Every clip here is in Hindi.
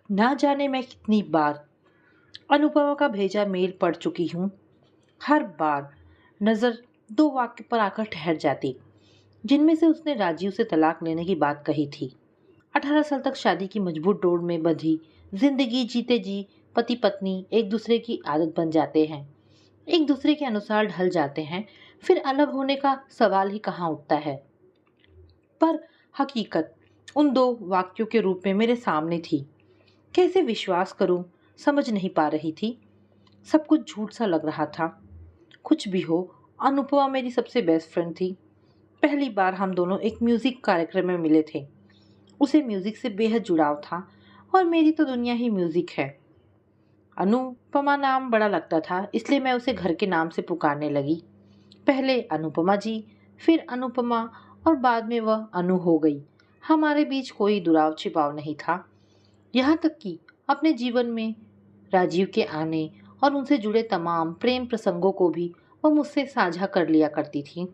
ना जाने मैं कितनी बार अनुपमा का भेजा मेल पढ़ चुकी हूँ। हर बार नज़र दो वाक्य पर आकर ठहर जाती, जिनमें से उसने राजीव से तलाक लेने की बात कही थी। 18 साल तक शादी की मजबूत डोर में बंधी जिंदगी जीते जी पति पत्नी एक दूसरे की आदत बन जाते हैं, एक दूसरे के अनुसार ढल जाते हैं, फिर अलग होने का सवाल ही कहाँ उठता है। पर हकीकत उन दो वाक्यों के रूप में मेरे सामने थी। कैसे विश्वास करूं, समझ नहीं पा रही थी। सब कुछ झूठ सा लग रहा था। कुछ भी हो, अनुपमा मेरी सबसे बेस्ट फ्रेंड थी। पहली बार हम दोनों एक म्यूजिक कार्यक्रम में मिले थे। उसे म्यूजिक से बेहद जुड़ाव था और मेरी तो दुनिया ही म्यूजिक है। अनुपमा नाम बड़ा लगता था, इसलिए मैं उसे घर के नाम से पुकारने लगी। पहले अनुपमा जी, फिर अनुपमा और बाद में वह अनु हो गई। हमारे बीच कोई दुराव छिपाव नहीं था। यहाँ तक कि अपने जीवन में राजीव के आने और उनसे जुड़े तमाम प्रेम प्रसंगों को भी वह मुझसे साझा कर लिया करती थी।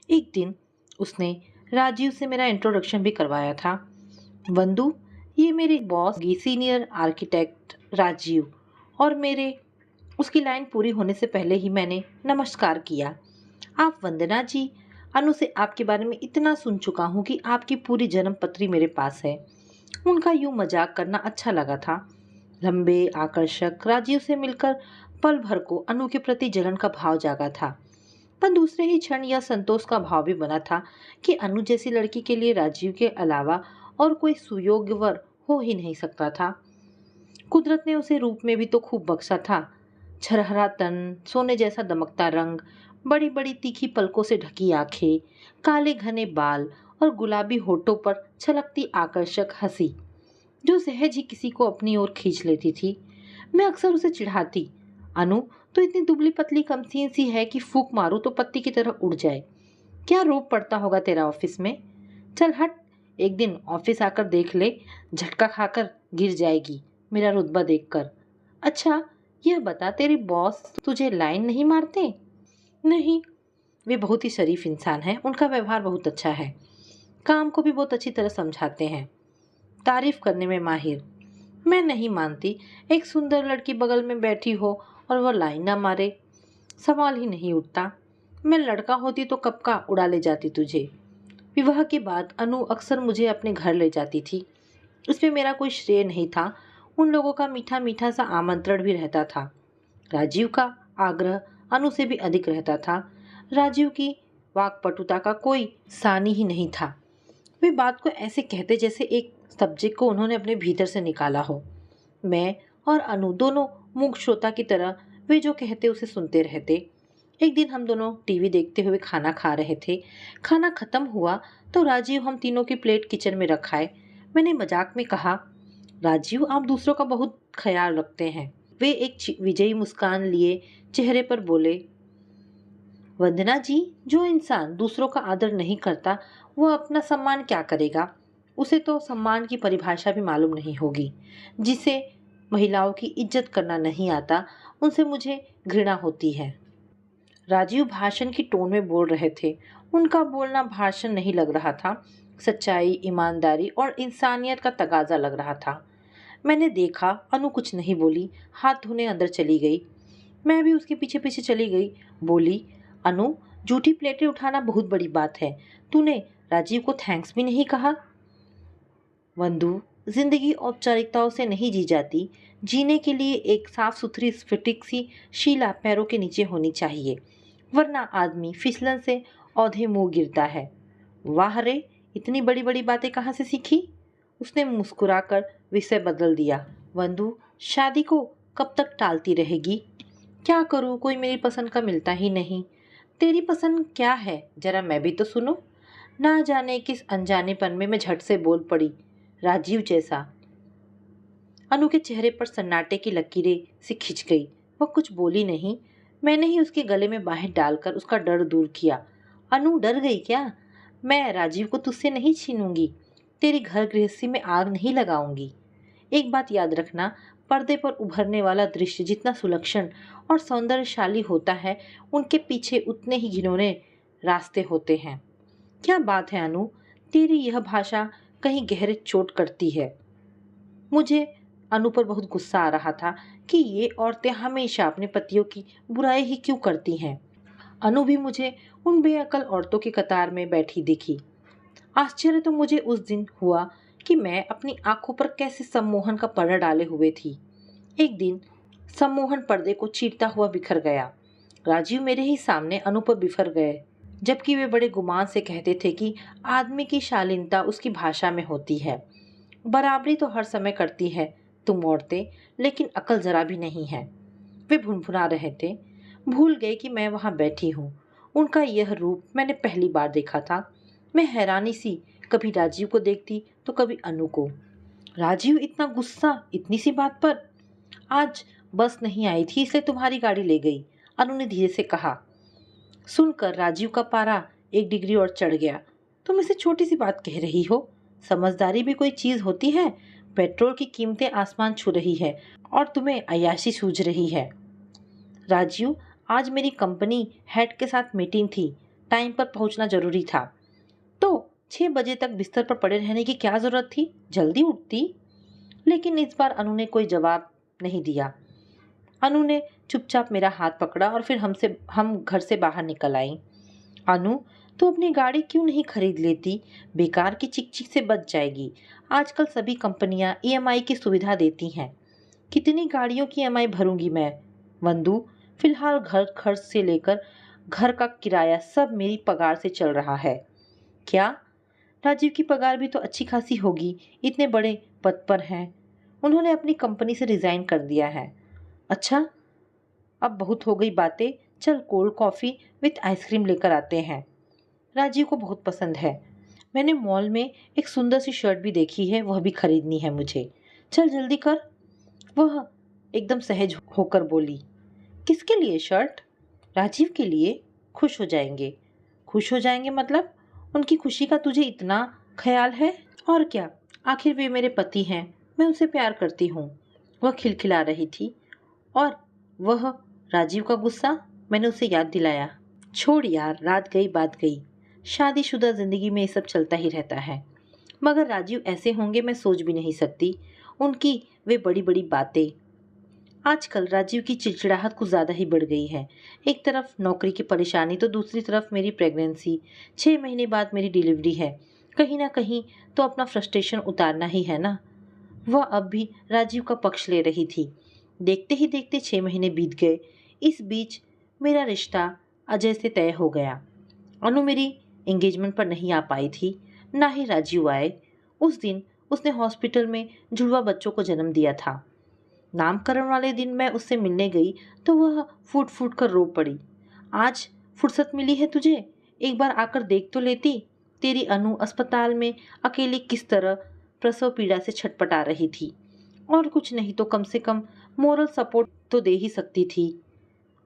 एक दिन उसने राजीव से मेरा इंट्रोडक्शन भी करवाया था। वंदु, ये मेरे बॉस की सीनियर आर्किटेक्ट राजीव। और मेरे उसकी लाइन पूरी होने से पहले ही मैंने नमस्कार किया। आप वंदना जी, अनु से आपके बारे में इतना सुन चुका हूँ कि आपकी पूरी जन्म पत्री मेरे पास है। उनका यूं मजाक करना अच्छा लगा था। लंबे आकर्षक राजीव से मिलकर पल भर को अनु के प्रति जलन का भाव जागा था, पर दूसरे ही क्षण यह संतोष का भाव भी बना था कि अनु जैसी लड़की के लिए राजीव के अलावा और कोई सुयोग्य वर हो ही नहीं सकता था। कुदरत ने उसे रूप में भी तो खूब बख्शा था। छरहरा तन, सोने जैसा दमकता रंग, बड़ी बड़ी तीखी पलकों से ढकी आंखें, काले घने बाल और गुलाबी होठों पर छलकती आकर्षक हंसी, जो सहज ही किसी को अपनी ओर खींच लेती थी। मैं अक्सर उसे चिढ़ाती, अनु तो इतनी दुबली पतली कमसीन सी है कि फूंक मारो तो पत्ती की तरह उड़ जाए। क्या रोब पड़ता होगा तेरा ऑफिस में। चल हट, एक दिन ऑफिस आकर देख ले, झटका खाकर गिर जाएगी मेरा रुतबा देखकर। अच्छा, यह बता, तेरे बॉस तुझे लाइन नहीं मारते? नहीं, वे बहुत ही शरीफ इंसान हैं, उनका व्यवहार बहुत अच्छा है। काम को भी बहुत अच्छी तरह समझाते हैं, तारीफ करने में माहिर। मैं नहीं मानती एक सुंदर लड़की बगल में बैठी हो और वह लाइन ना मारे, सवाल ही नहीं उठता। मैं लड़का होती तो कब का उड़ा ले जाती तुझे। विवाह के बाद अनु अक्सर मुझे अपने घर ले जाती थी। इसमें मेरा कोई श्रेय नहीं था। उन लोगों का मीठा मीठा सा आमंत्रण भी रहता था। राजीव का आग्रह अनु से भी अधिक रहता था। राजीव की वाक्पटुता का कोई सानी ही नहीं था। वे बात को ऐसे कहते जैसे एक सब्जेक्ट को उन्होंने अपने भीतर से निकाला हो। मैं और अनु दोनों मूक श्रोता की तरह वे जो कहते उसे सुनते रहते। एक दिन हम दोनों टीवी देखते हुए खाना खा रहे थे। खाना खत्म हुआ तो राजीव हम तीनों की प्लेट किचन में रखाए। मैंने मजाक में कहा, राजीव आप दूसरों का बहुत ख्याल रखते हैं। वे एक विजयी मुस्कान लिए चेहरे पर बोले, वंदना जी, जो इंसान दूसरों का आदर नहीं करता वह अपना सम्मान क्या करेगा। उसे तो सम्मान की परिभाषा भी मालूम नहीं होगी। जिसे महिलाओं की इज्जत करना नहीं आता, उनसे मुझे घृणा होती है। राजीव भाषण की टोन में बोल रहे थे। उनका बोलना भाषण नहीं लग रहा था, सच्चाई, ईमानदारी और इंसानियत का तगाजा लग रहा था। मैंने देखा अनु कुछ नहीं बोली, हाथ धोने अंदर चली गई। मैं भी उसके पीछे पीछे चली गई। बोली, अनु, जूठी प्लेटें उठाना बहुत बड़ी बात है। तूने राजीव को थैंक्स भी नहीं कहा। वंदु, जिंदगी औपचारिकताओं से नहीं जी जाती। जीने के लिए एक साफ सुथरी स्फटिक सी शीला पैरों के नीचे होनी चाहिए, वरना आदमी फिसलन से औंधे मुंह गिरता है। वाह रे, इतनी बड़ी बड़ी बातें कहाँ से सीखी। उसने मुस्कुराकर विषय बदल दिया। वंदु, शादी को कब तक टालती रहेगी। क्या करूं, कोई मेरी पसंद का मिलता ही नहीं। तेरी पसंद क्या है, जरा मैं भी तो सुनो। ना जाने किस अनजानेपन में मैं झट से बोल पड़ी, राजीव जैसा। अनु के चेहरे पर सन्नाटे की लकीरें सी खिंच गई। वह कुछ बोली नहीं। मैंने ही उसके गले में बाहें डालकर उसका डर दूर किया। अनु, डर गई क्या? मैं राजीव को तुझसे नहीं छीनूंगी। तेरी घर गृहस्थी में आग नहीं लगाऊंगी। एक बात याद रखना, पर्दे पर उभरने वाला दृश्य जितना सुलक्षण और सौंदर्यशाली होता है, उनके पीछे उतने ही घिनौने रास्ते होते हैं। क्या बात है अनु, तेरी यह भाषा कहीं गहरे चोट करती है। मुझे अनु पर बहुत गुस्सा आ रहा था कि ये औरतें हमेशा अपने पतियों की बुराई ही क्यों करती हैं। अनु भी मुझे उन बेअकल औरतों की कतार में बैठी दिखी। आश्चर्य तो मुझे उस दिन हुआ कि मैं अपनी आंखों पर कैसे सम्मोहन का पर्दा डाले हुए थी। एक दिन सम्मोहन पर्दे को चीरता हुआ बिखर गया। राजीव मेरे ही सामने अनु पर बिफर गए, जबकि वे बड़े गुमान से कहते थे कि आदमी की शालीनता उसकी भाषा में होती है। बराबरी तो हर समय करती है तुम औरतें, लेकिन अकल जरा भी नहीं है। वे भुनभुना रहे थे। भूल गए कि मैं वहां बैठी हूँ। उनका यह रूप मैंने पहली बार देखा था। मैं हैरानी सी कभी राजीव को देखती तो कभी अनु को। राजीव इतना गुस्सा इतनी सी बात पर? आज बस नहीं आई थी इसलिए तुम्हारी गाड़ी ले गई, अनु ने धीरे से कहा। सुनकर राजीव का पारा 1 डिग्री और चढ़ गया। तुम इसे छोटी सी बात कह रही हो? समझदारी भी कोई चीज होती है? पेट्रोल की कीमतें आसमान छू रही है और तुम्हें अय्याशी सूझ रही है। राजीव, आज मेरी कंपनी हेड के साथ मीटिंग थी। टाइम पर पहुंचना जरूरी था। तो 6 बजे तक बिस्तर पर पड़े रहने की क्या जरूरत थी? जल्दी उठती। लेकिन इस बार अनु ने कोई जवाब नहीं दिया। अनु ने चुपचाप मेरा हाथ पकड़ा और फिर हम घर से बाहर निकल आई। अनु, तू अपनी गाड़ी क्यों नहीं खरीद लेती? बेकार की चिक चिक से बच जाएगी। आजकल सभी कंपनियां ईएमआई की सुविधा देती हैं। कितनी गाड़ियों की ईएमआई भरूंगी मैं? वंदु, फिलहाल घर खर्च से लेकर घर का किराया सब मेरी पगार से चल रहा है। क्या? राजीव की पगार भी तो अच्छी खासी होगी, इतने बड़े पद पर हैं। उन्होंने अपनी कंपनी से रिजाइन कर दिया है। अच्छा, अब बहुत हो गई बातें। चल कोल्ड कॉफी विथ आइसक्रीम लेकर आते हैं। राजीव को बहुत पसंद है। मैंने मॉल में एक सुंदर सी शर्ट भी देखी है, वह भी खरीदनी है मुझे। चल जल्दी कर, वह एकदम सहज होकर बोली। किसके लिए शर्ट? राजीव के लिए। खुश हो जाएंगे। खुश हो जाएंगे मतलब? उनकी खुशी का तुझे इतना ख्याल है? और क्या, आखिर वे मेरे पति हैं, मैं उनसे प्यार करती हूँ। वह खिलखिला रही थी। और वह राजीव का गुस्सा? मैंने उसे याद दिलाया। छोड़ यार, रात गई बात गई। शादीशुदा जिंदगी में ये सब चलता ही रहता है। मगर राजीव ऐसे होंगे मैं सोच भी नहीं सकती। उनकी वे बड़ी बड़ी बातें। आजकल राजीव की चिड़चिड़ाहट कुछ ज्यादा ही बढ़ गई है। एक तरफ नौकरी की परेशानी तो दूसरी तरफ मेरी प्रेगनेंसी। 6 महीने बाद मेरी डिलीवरी है। कहीं ना कहीं तो अपना फ्रस्ट्रेशन उतारना ही है ना। वह अब भी राजीव का पक्ष ले रही थी। देखते ही देखते 6 महीने बीत गए। इस बीच मेरा रिश्ता अजय से तय हो गया। अनु मेरी एंगेजमेंट पर नहीं आ पाई थी, ना ही राजीव आए। उस दिन उसने हॉस्पिटल में जुड़वा बच्चों को जन्म दिया था। नामकरण वाले दिन मैं उससे मिलने गई तो वह फूट फूट कर रो पड़ी। आज फुर्सत मिली है तुझे, एक बार आकर देख तो लेती। तेरी अनु अस्पताल में अकेली किस तरह प्रसव पीड़ा से छटपटा रही थी। और कुछ नहीं तो कम से कम मोरल सपोर्ट तो दे ही सकती थी।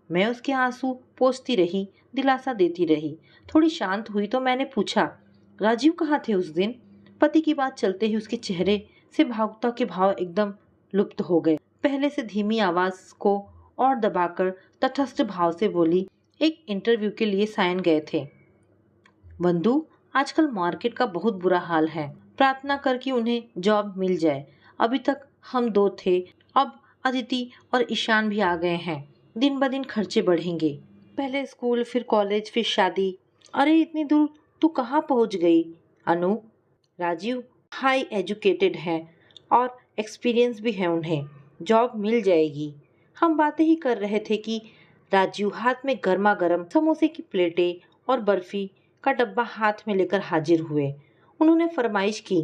मैं उसके आंसू पोंछती रही, दिलासा देती रही। थोड़ी शांत हुई तो मैंने पूछा, राजीव कहाँ थे उस दिन? पति की बात चलते ही उसके चेहरे से भावुकता के भाव एकदम लुप्त हो गए। पहले से धीमी आवाज को और दबाकर तटस्थ भाव से बोली, एक इंटरव्यू के लिए साइन गए थे। वंदु, आजकल मार्केट का बहुत बुरा हाल है। प्रार्थना कर कि उन्हें जॉब मिल जाए। अभी तक हम 2 थे, अब अदिति और ईशान भी आ गए हैं। दिन ब दिन खर्चे बढ़ेंगे। पहले स्कूल, फिर कॉलेज, फिर शादी। अरे इतनी दूर तू कहाँ पहुँच गई? अनु, राजीव हाई एजुकेटेड है और एक्सपीरियंस भी है उन्हें। जॉब मिल जाएगी। हम बातें ही कर रहे थे कि राजीव हाथ में गर्मा गर्म समोसे की प्लेटें और बर्फी का डब्बा हाथ में लेकर हाजिर हुए। उन्होंने फरमाइश की,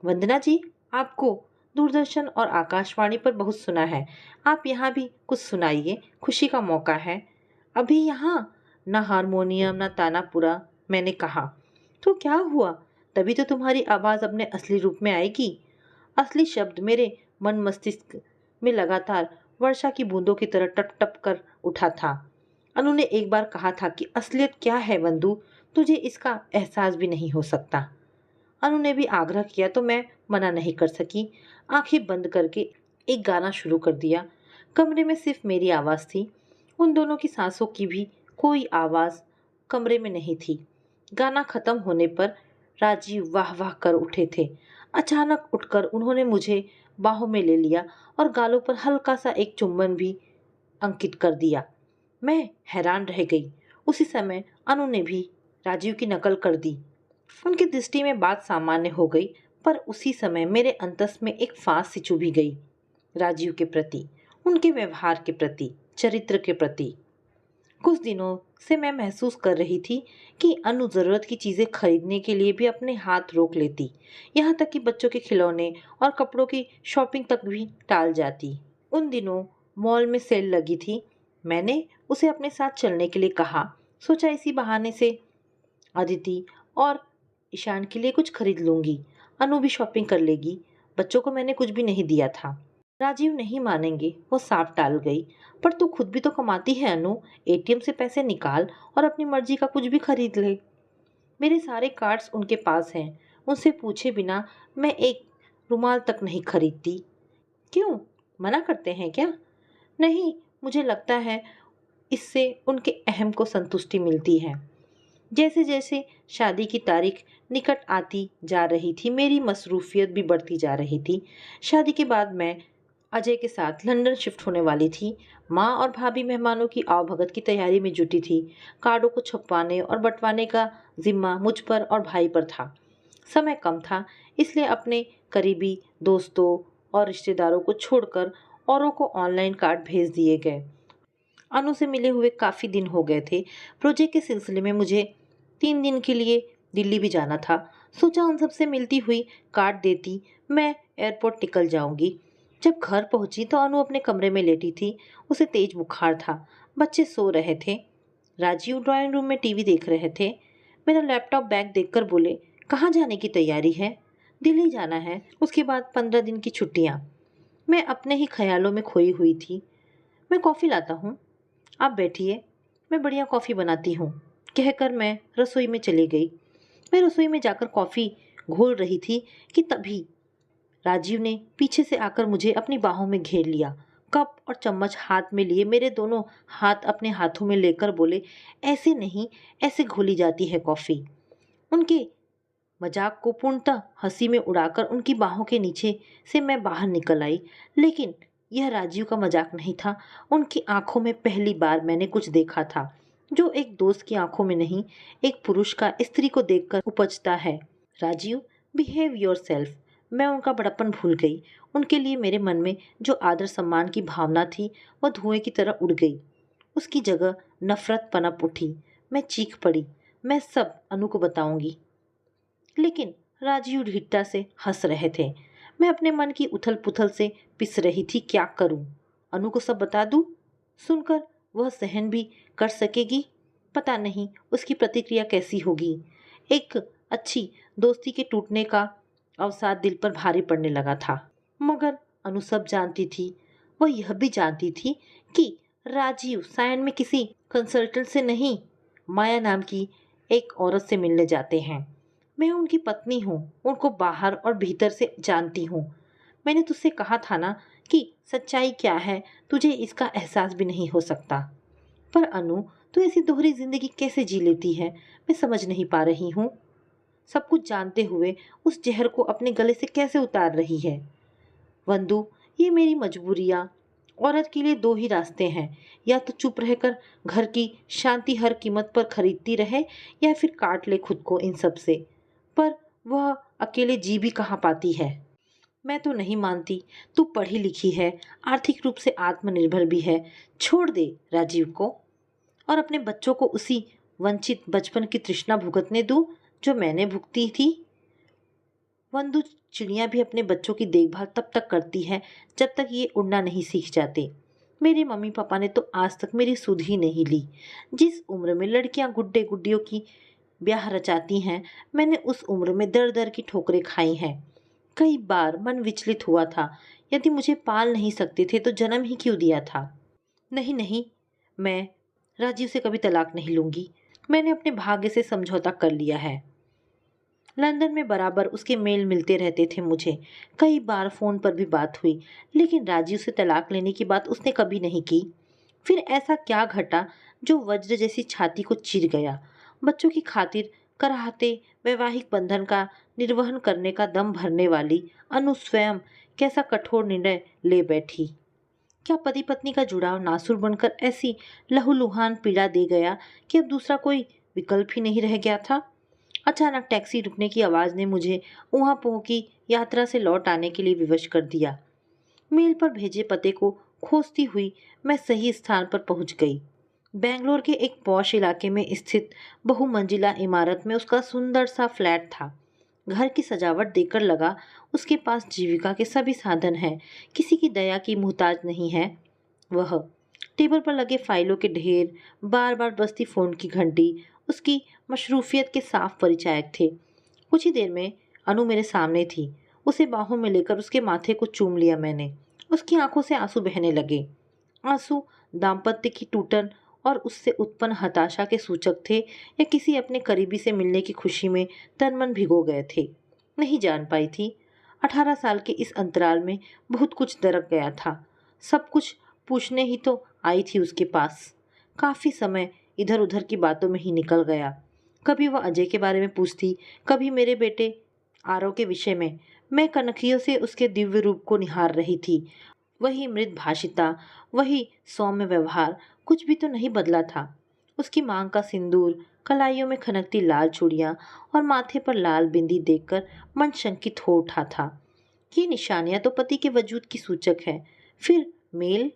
वंदना जी, आपको दूरदर्शन और आकाशवाणी पर बहुत सुना है, आप यहाँ भी कुछ सुनाइए, खुशी का मौका है। अभी यहाँ न हारमोनियम न तानापुरा। मैंने कहा, तो क्या हुआ? तभी तो तुम्हारी आवाज़ अपने असली रूप में आएगी। असली शब्द मेरे मन मस्तिष्क में लगातार वर्षा की बूंदों की तरह टप टप कर उठा था। अनु ने एक बार कहा था कि असलियत क्या है वंदु, तुझे इसका एहसास भी नहीं हो सकता। अनु ने भी आग्रह किया तो मैं मना नहीं कर सकी। आंखें बंद करके एक गाना शुरू कर दिया। कमरे में सिर्फ मेरी आवाज़ थी। उन दोनों की सांसों की भी कोई आवाज़ कमरे में नहीं थी। गाना खत्म होने पर राजीव वाह वाह कर उठे थे। अचानक उठकर उन्होंने मुझे बाहों में ले लिया और गालों पर हल्का सा एक चुंबन भी अंकित कर दिया। मैं हैरान रह गई। उसी समय अनु ने भी राजीव की नकल कर दी। उनकी दृष्टि में बात सामान्य हो गई, पर उसी समय मेरे अंतस में एक फांस सी चुभी गई। राजीव के प्रति, उनके व्यवहार के प्रति, चरित्र के प्रति। कुछ दिनों से मैं महसूस कर रही थी कि अनु जरूरत की चीजें खरीदने के लिए भी अपने हाथ रोक लेती, यहाँ तक कि बच्चों के खिलौने और कपड़ों की शॉपिंग तक भी टाल जाती। उन दिनों मॉल में सेल लगी थी। मैंने उसे अपने साथ चलने के लिए कहा। सोचा इसी बहाने से अदिति और ईशान के लिए कुछ खरीद लूंगी, अनु भी शॉपिंग कर लेगी। बच्चों को मैंने कुछ भी नहीं दिया था। राजीव नहीं मानेंगे, वो साफ टाल गई। पर तू खुद भी तो कमाती है अनु, एटीएम से पैसे निकाल और अपनी मर्जी का कुछ भी खरीद ले। मेरे सारे कार्ड्स उनके पास हैं, उनसे पूछे बिना मैं एक रुमाल तक नहीं खरीदती। क्यों, मना करते हैं क्या? नहीं, मुझे लगता है इससे उनके अहम को संतुष्टि मिलती है। जैसे जैसे शादी की तारीख निकट आती जा रही थी, मेरी मसरूफियत भी बढ़ती जा रही थी। शादी के बाद मैं अजय के साथ लंदन शिफ्ट होने वाली थी। माँ और भाभी मेहमानों की आवभगत की तैयारी में जुटी थी। कार्डों को छपवाने और बंटवाने का जिम्मा मुझ पर और भाई पर था। समय कम था, इसलिए अपने करीबी दोस्तों और रिश्तेदारों को छोड़कर औरों को ऑनलाइन कार्ड भेज दिए गए। अनु से मिले हुए काफ़ी दिन हो गए थे। प्रोजेक्ट के सिलसिले में मुझे 3 दिन के लिए दिल्ली भी जाना था। सोचा उन सबसे मिलती हुई कार्ड देती मैं एयरपोर्ट निकल जाऊंगी। जब घर पहुंची तो अनु अपने कमरे में लेटी थी। उसे तेज बुखार था। बच्चे सो रहे थे। राजीव ड्राइंग रूम में टीवी देख रहे थे। मेरा लैपटॉप बैग देखकर बोले, कहाँ जाने की तैयारी है? दिल्ली जाना है, उसके बाद 15 दिन की छुट्टियाँ। मैं अपने ही ख्यालों में खोई हुई थी। मैं कॉफ़ी लाता हूँ, आप बैठिए, मैं बढ़िया कॉफ़ी बनाती हूँ, कहकर मैं रसोई में चली गई। मैं रसोई में जाकर कॉफ़ी घोल रही थी कि तभी राजीव ने पीछे से आकर मुझे अपनी बाहों में घेर लिया। कप और चम्मच हाथ में लिए मेरे दोनों हाथ अपने हाथों में लेकर बोले, ऐसे नहीं, ऐसे घोली जाती है कॉफ़ी। उनके मजाक को पूर्णतः हंसी में उड़ाकर उनकी बाहों के नीचे से मैं बाहर निकल आई। लेकिन यह राजीव का मजाक नहीं था। उनकी आंखों में पहली बार मैंने कुछ देखा था जो एक दोस्त की आंखों में नहीं, एक पुरुष का स्त्री को देखकर उपजता है। Rajiv, behave yourself. मैं उनका बड़प्पन भूल गई। उनके लिए मेरे मन में जो आदर सम्मान की भावना थी वह धुएं की तरह उड़ गई। उसकी जगह नफरत पनप उठी। मैं चीख पड़ी, मैं सब अनु को बताऊंगी। लेकिन राजीव ढीठता से हंस रहे थे। मैं अपने मन की उथल पुथल से पिस रही थी। क्या करूं? अनु को सब बता दूं? सुनकर वह सहन भी कर सकेगी? पता नहीं उसकी प्रतिक्रिया कैसी होगी। एक अच्छी दोस्ती के टूटने का अवसाद दिल पर भारी पड़ने लगा था। मगर अनु सब जानती थी। वह यह भी जानती थी कि राजीव सायन में किसी कंसल्टेंट से नहीं, माया नाम की एक औरत से मिलने जाते हैं। मैं उनकी पत्नी हूँ, उनको बाहर और भीतर से जानती हूँ। मैंने तुझसे कहा था ना कि सच्चाई क्या है, तुझे इसका एहसास भी नहीं हो सकता। पर अनु, तू ऐसी दोहरी जिंदगी कैसे जी लेती है, मैं समझ नहीं पा रही हूँ। सब कुछ जानते हुए उस जहर को अपने गले से कैसे उतार रही है। वंदु, ये मेरी मजबूरियाँ। औरत के लिए दो ही रास्ते हैं, या तो चुप रहकर घर की शांति हर कीमत पर खरीदती रहे, या फिर काट ले खुद को इन सब से। पर वह अकेले जी भी कहाँ पाती है। मैं तो नहीं मानती। तू पढ़ी लिखी है, आर्थिक रूप से आत्मनिर्भर भी है। छोड़ दे राजीव को और अपने बच्चों को उसी वंचित बचपन की तृष्णा भुगतने दूं जो मैंने भुगती थी। वंदु, चिड़िया भी अपने बच्चों की देखभाल तब तक करती है जब तक ये उड़ना नहीं सीख जाते। मेरे मम्मी पापा ने तो आज तक मेरी सुध ही नहीं ली। जिस उम्र में लड़कियां गुड्डे गुड्डियों की ब्याह रचाती हैं, मैंने उस उम्र में दर दर की ठोकरें खाई हैं। कई बार मन विचलित हुआ था, यदि मुझे पाल नहीं सकते थे तो जन्म ही क्यों दिया था। नहीं नहीं, मैं राजीव से कभी तलाक नहीं लूंगी। मैंने अपने भाग्य से समझौता कर लिया है। लंदन में बराबर उसके मेल मिलते रहते थे मुझे। कई बार फ़ोन पर भी बात हुई, लेकिन राजीव से तलाक लेने की बात उसने कभी नहीं की। फिर ऐसा क्या घटा जो वज्र जैसी छाती को चीर गया। बच्चों की खातिर कराहते वैवाहिक बंधन का निर्वहन करने का दम भरने वाली अनु स्वयं कैसा कठोर निर्णय ले बैठी। क्या पति पत्नी का जुड़ाव नासुर बनकर ऐसी लहूलुहान पीड़ा दे गया कि अब दूसरा कोई विकल्प ही नहीं रह गया था। अचानक टैक्सी रुकने की आवाज़ ने मुझे ऊहापोह की यात्रा से लौट आने के लिए विवश कर दिया। मेल पर भेजे पते को खोजती हुई मैं सही स्थान पर पहुंच गई। बेंगलोर के एक पॉश इलाके में स्थित बहुमंजिला इमारत में उसका सुंदर सा फ्लैट था। घर की सजावट देखकर लगा उसके पास जीविका के सभी साधन हैं, किसी की दया की मोहताज नहीं है वह। टेबल पर लगे फाइलों के ढेर, बार बार बजती फोन की घंटी उसकी मशरूफियत के साफ परिचायक थे। कुछ ही देर में अनु मेरे सामने थी। उसे बाहों में लेकर उसके माथे को चूम लिया मैंने। उसकी आंखों से आंसू बहने लगे। आंसू दाम्पत्य की टूटन और उससे उत्पन्न हताशा के सूचक थे या किसी अपने करीबी से मिलने की खुशी में तन मन भिगो गए थे। नहीं जान पाई थी। 18 साल के इस अंतराल में बहुत कुछ दरक गया था। सब कुछ पूछने ही तो आई थी उसके पास। काफ़ी समय इधर उधर की बातों में ही निकल गया। कभी वह अजय के बारे में पूछती, कभी मेरे बेटे आरव के विषय में। मैं कनखियों से उसके दिव्य रूप को निहार रही थी। वही मृद भाषिता, वही सौम्य व्यवहार, कुछ भी तो नहीं बदला था। उसकी मांग का सिंदूर, कलाइयों में खनकती लाल चूड़ियां और माथे पर लाल बिंदी देखकर मन शंकित हो उठा था। ये निशानियां तो पति के वजूद की सूचक है। फिर मेल।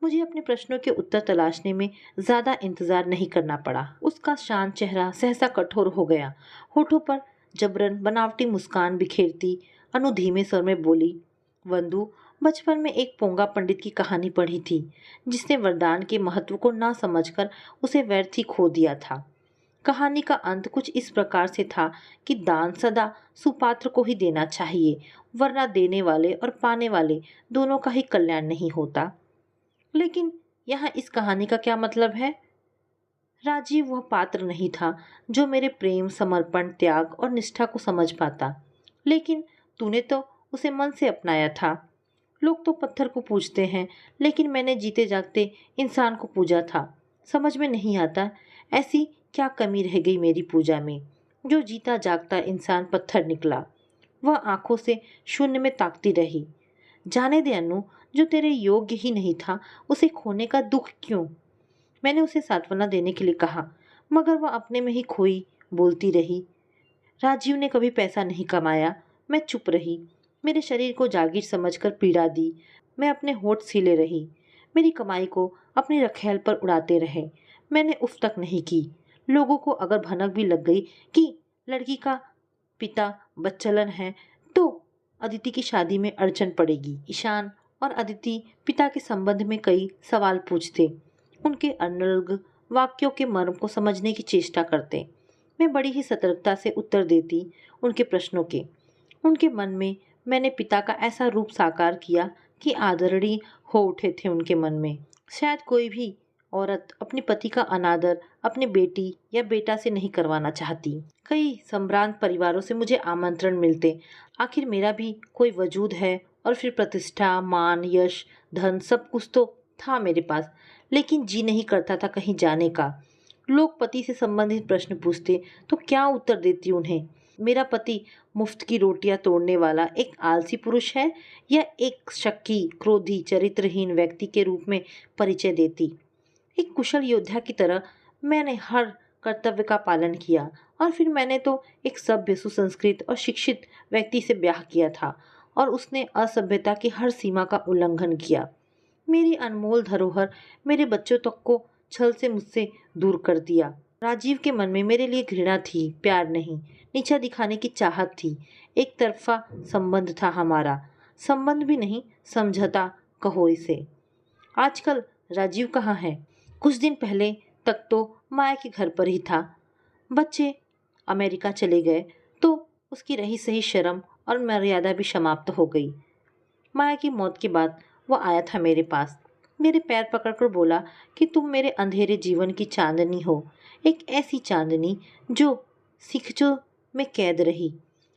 मुझे अपने प्रश्नों के उत्तर तलाशने में ज्यादा इंतजार नहीं करना पड़ा। उसका शांत चेहरा सहसा कठोर हो गया। होठों पर जबरन बनावटी मुस्कान बिखेरती अनु धीमे स्वर में बोली, वंदु, बचपन में एक पोंगा पंडित की कहानी पढ़ी थी जिसने वरदान के महत्व को ना समझकर उसे व्यर्थ ही खो दिया था। कहानी का अंत कुछ इस प्रकार से था कि दान सदा सुपात्र को ही देना चाहिए, वरना देने वाले और पाने वाले दोनों का ही कल्याण नहीं होता। लेकिन यहाँ इस कहानी का क्या मतलब है? राजीव वह पात्र नहीं था जो मेरे प्रेम, समर्पण, त्याग और निष्ठा को समझ पाता। लेकिन तूने तो उसे मन से अपनाया था। लोग तो पत्थर को पूजते हैं, लेकिन मैंने जीते जागते इंसान को पूजा था। समझ में नहीं आता ऐसी क्या कमी रह गई मेरी पूजा में, जो जीता जागता इंसान पत्थर निकला। वह आंखों से शून्य में ताकती रही। जाने दे अनु, जो तेरे योग्य ही नहीं था उसे खोने का दुख क्यों? मैंने उसे सांत्वना देने के लिए कहा, मगर वह अपने में ही खोई बोलती रही। राजीव ने कभी पैसा नहीं कमाया। मैं चुप रही। मेरे शरीर को जागीर समझकर पीड़ा दी। मैं अपने होठ सीले रही। मेरी कमाई को अपनी रखेल पर उड़ाते रहे। मैंने उफ तक नहीं की। लोगों को अगर भनक भी लग गई कि लड़की का पिता बच्चलन है, तो अदिति की शादी में अड़चन पड़ेगी। ईशान और अदिति पिता के संबंध में कई सवाल पूछते, उनके अनर्गल वाक्यों के मर्म को समझने की चेष्टा करते। मैं बड़ी ही सतर्कता से उत्तर देती उनके प्रश्नों के। उनके मन में मैंने पिता का ऐसा रूप साकार किया कि आदरणीय हो उठे थे उनके मन में। शायद कोई भी औरत अपने पति का अनादर अपनी बेटी या बेटा से नहीं करवाना चाहती। कई संभ्रांत परिवारों से मुझे आमंत्रण मिलते। आखिर मेरा भी कोई वजूद है और फिर प्रतिष्ठा, मान, यश, धन सब कुछ तो था मेरे पास, लेकिन जी नहीं करता था कहीं जाने का। लोग पति से संबंधित प्रश्न पूछते तो क्या उत्तर देती उन्हें? मेरा पति मुफ्त की रोटियां तोड़ने वाला एक आलसी पुरुष है या एक शक्की, क्रोधी, चरित्रहीन व्यक्ति के रूप में परिचय देती? एक कुशल योद्धा की तरह मैंने हर कर्तव्य का पालन किया और फिर मैंने तो एक सभ्य, सुसंस्कृत और शिक्षित व्यक्ति से ब्याह किया था और उसने असभ्यता की हर सीमा का उल्लंघन किया। मेरी अनमोल धरोहर, मेरे बच्चों तक को छल से मुझसे दूर कर दिया। राजीव के मन में मेरे लिए घृणा थी, प्यार नहीं। नीचा दिखाने की चाहत थी। एक तरफा संबंध था हमारा। संबंध भी नहीं, समझौता कहो इसे। आजकल राजीव कहाँ है? कुछ दिन पहले तक तो माया के घर पर ही था। बच्चे अमेरिका चले गए तो उसकी रही सही शर्म और मर्यादा भी समाप्त हो गई। माया की मौत के बाद वो आया था मेरे पास। मेरे पैर पकड़कर बोला कि तुम मेरे अंधेरे जीवन की चांदनी हो, एक ऐसी चांदनी जो सिखचों में कैद रही।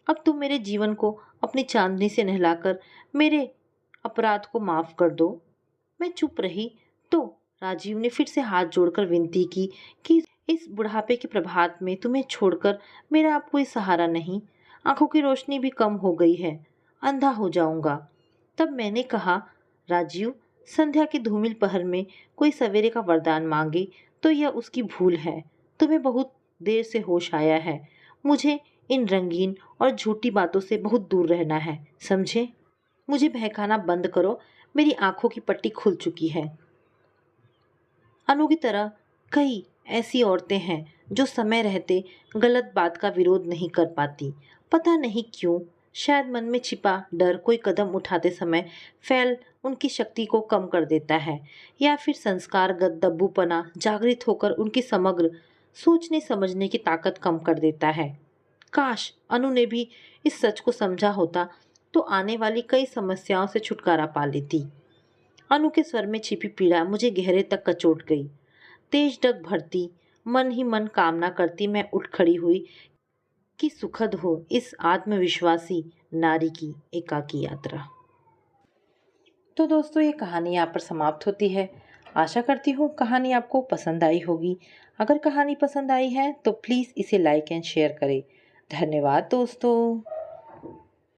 अब तुम मेरे जीवन को अपनी चांदनी से नहलाकर मेरे अपराध को माफ कर दो। मैं चुप रही तो राजीव ने फिर से हाथ जोड़कर विनती की कि इस बुढ़ापे के प्रभात में तुम्हें छोड़कर मेरा अब कोई सहारा नहीं। आंखों की रोशनी भी कम हो गई है, अंधा हो जाऊंगा। तब मैंने कहा, राजीव, संध्या की धूमिल पहर में कोई सवेरे का वरदान मांगे तो यह उसकी भूल है। तुम्हें बहुत देर से होश आया है। मुझे इन रंगीन और झूठी बातों से बहुत दूर रहना है, समझे? मुझे बहकाना बंद करो, मेरी आंखों की पट्टी खुल चुकी है। अनु की तरह कई ऐसी औरतें हैं जो समय रहते गलत बात का विरोध नहीं कर पाती। पता नहीं क्यों, शायद मन में छिपा डर कोई कदम उठाते समय फैल उनकी शक्ति को कम कर देता है, या फिर संस्कारगत दब्बूपना जागृत होकर उनकी समग्र सोचने समझने की ताकत कम कर देता है। काश अनु ने भी इस सच को समझा होता तो आने वाली कई समस्याओं से छुटकारा पा लेती। अनु के स्वर में छिपी पीड़ा मुझे गहरे तक कचोट गई। तेज डग भरती, मन ही मन कामना करती मैं उठ खड़ी हुई कि सुखद हो इस आत्मविश्वासी नारी की एकाकी यात्रा। तो दोस्तों, ये कहानी यहाँ पर समाप्त होती है। आशा करती हूँ कहानी आपको पसंद आई होगी। अगर कहानी पसंद आई है तो प्लीज़ इसे लाइक एंड शेयर करें। धन्यवाद दोस्तों।